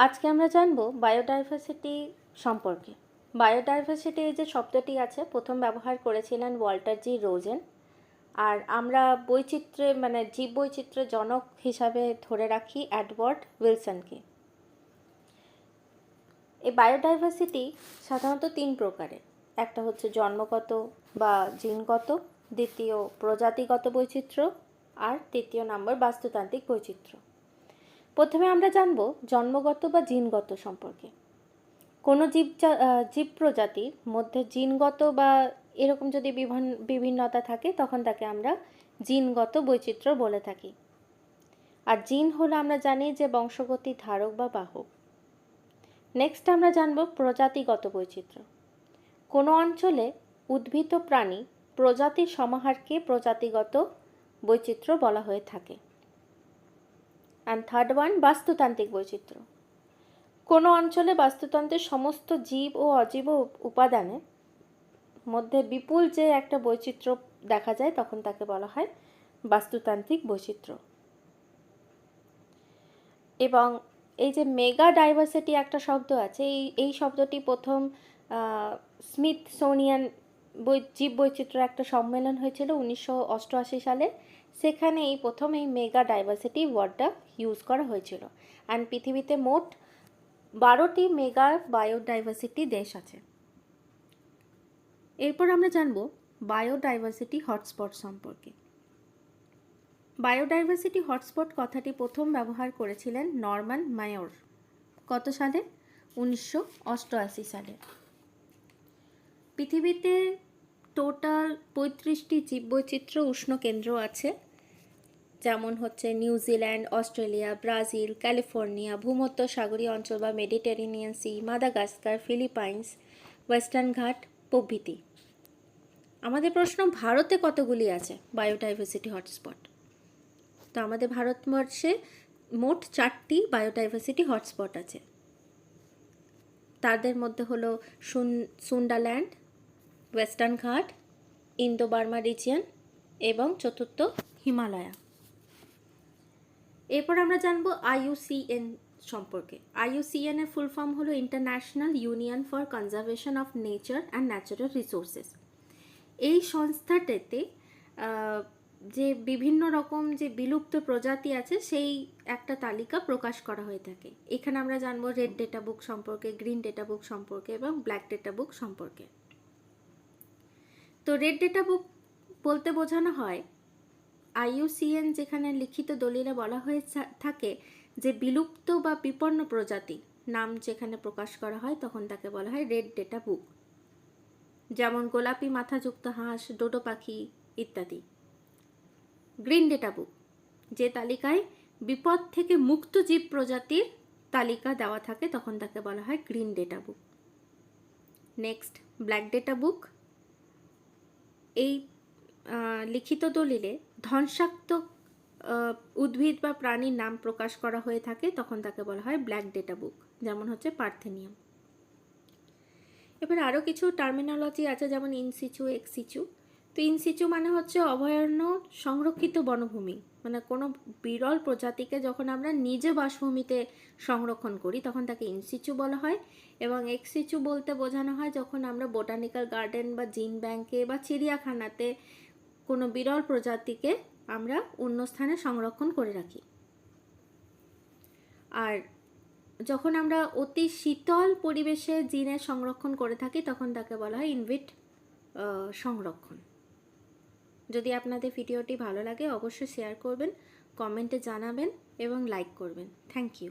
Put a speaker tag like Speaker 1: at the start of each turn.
Speaker 1: আজকে আমরা জানব বায়োডাইভার্সিটি সম্পর্কে। বায়োডাইভার্সিটি যে শব্দটি আছে প্রথম ব্যবহার করেছিলেন ওয়াল্টার জি রোজেন, আর আমরা বৈচিত্র্যে জীববৈচিত্র্যের জনক হিসাবে ধরে রাখি এডওয়ার্ড উইলসনকে। এই বায়োডাইভার্সিটি সাধারণত তিন প্রকারের। একটা হচ্ছে জন্মগত বা জিনগত, দ্বিতীয় প্রজাতিগত বৈচিত্র্য, আর তৃতীয় নম্বর বাস্তুতান্ত্রিক বৈচিত্র্য। প্রথমে আমরা জানব জন্মগত বা জিনগত সম্পর্কে। কোনো জীব প্রজাতির মধ্যে জিনগত বা এরকম যদি বিভিন্নতা থাকে তখন তাকে আমরা জিনগত বৈচিত্র্য বলে থাকি। আর জিন হলো আমরা জানি যে বংশগতির ধারক বা বাহক। নেক্সট আমরা জানব প্রজাতিগত বৈচিত্র্য। কোনো অঞ্চলে উদ্ভিদ প্রাণী প্রজাতির সমাহারকে প্রজাতিগত বৈচিত্র্য বলা হয়ে থাকে। অ্যান্ড থার্ড ওয়ান বাস্তুতান্ত্রিক বৈচিত্র্য। কোনো অঞ্চলে বাস্তুতন্ত্রের সমস্ত জীব ও অজীব উপাদানের মধ্যে বিপুল যে একটা বৈচিত্র্য দেখা যায় তখন তাকে বলা হয় বাস্তুতান্ত্রিক বৈচিত্র্য। এবং এই যে মেগা ডাইভার্সিটি একটা শব্দ আছে, এই শব্দটি প্রথম স্মিথসোনিয়ান জীব বৈচিত্র্যের একটা সম্মেলন হয়েছিল 1988 সালে। সেখানে এই প্রথম এই মেগা ডাইভার্সিটি ওয়ার্ডটা ইউজ করা হয়েছিল। অ্যান্ড পৃথিবীতে মোট 12টি মেগা বায়োডাইভার্সিটি দেশ আছে। এরপর আমরা জানব বায়োডাইভার্সিটি হটস্পট সম্পর্কে। বায়োডাইভার্সিটি হটস্পট কথাটি প্রথম ব্যবহার করেছিলেন নরম্যান মায়োর। কত সালে? 1988 সালে। পৃথিবীতে টোটাল 35টি জীববৈচিত্র্য উষ্ণ কেন্দ্র আছে, যেমন হচ্ছে নিউজিল্যান্ড, অস্ট্রেলিয়া, ব্রাজিল, ক্যালিফোর্নিয়া, ভূমধ্যসাগরীয় অঞ্চল বা Mediterranean sea, Madagascar, Philippines, western Ghat প্রভৃতি। আমাদের প্রশ্ন, ভারতে কতগুলি আছে বায়োডাইভার্সিটি হটস্পট? তো আমাদের ভারতবর্ষে মোট 4টি বায়োডাইভার্সিটি হটস্পট আছে। তাদের মধ্যে হলো সুন্দারল্যান্ড, ওয়েস্টার্ন ঘাট, ইন্দো বার্মা রিজিয়ন এবং চতুর্থ হিমালয়া। এরপর আমরা জানব IUCN সম্পর্কে। IUCN এর ফুল ফর্ম হলো international union for conservation of nature and natural resources. এই সংস্থাটাতে যে বিভিন্ন রকম যে বিলুপ্ত প্রজাতি আছে সেই একটা তালিকা প্রকাশ করা হয়ে থাকে। এখানে আমরা জানবো রেড ডেটা বুক সম্পর্কে, গ্রিন ডেটা বুক সম্পর্কে এবং ব্ল্যাক ডেটা বুক সম্পর্কে। তো রেড ডেটা বুক বলতে বোঝানো হয় IUCN যেখানে লিখিত দলিলে বলা হয়ে থাকে যে বিলুপ্ত বা বিপন্ন প্রজাতি নাম যেখানে প্রকাশ করা হয় তখন তাকে বলা হয় রেড ডেটা বুক, যেমন গোলাপি মাথাযুক্ত হাঁস, ডোডো পাখি ইত্যাদি। গ্রিন ডেটা বুক যে তালিকায় বিপদ থেকে মুক্ত জীব প্রজাতির তালিকা দেওয়া থাকে তখন তাকে বলা হয় green data book. Next black data book, এই লিখিত দলিলে ধ্বংসাত্মক উদ্ভিদ বা প্রাণীর নাম প্রকাশ করা হয়ে থাকে তখন তাকে বলা হয় ব্ল্যাক ডেটা বুক, যেমন হচ্ছে পার্থেনিয়াম। এবার আরও কিছু টার্মিনোলজি আছে, যেমন ইনসিচু, এক্সিচু। তো ইনসিচু মানে হচ্ছে অভয়ারণ্য সংরক্ষিত বনভূমি, মানে কোনো বিরল প্রজাতিকে যখন আমরা নিজ বাসভূমিতে সংরক্ষণ করি তখন তাকে ইনসিচু বলা হয়। এবং এক্সিচু বলতে বোঝানো হয় যখন আমরা বোটানিক্যাল গার্ডেন বা জিন ব্যাংকে বা চিড়িয়াখানাতে কোনো বিরল প্রজাতিকে আমরা অন্য স্থানে সংরক্ষণ করে রাখি। আর যখন আমরা অতি শীতল পরিবেশে জিনের সংরক্ষণ করে থাকি তখন তাকে বলা হয় ইনভিট সংরক্ষণ। যদি আপনাদের ভিডিওটি ভালো লাগে অবশ্যই শেয়ার করবেন, কমেন্টে জানাবেন এবং লাইক করবেন। Thank you.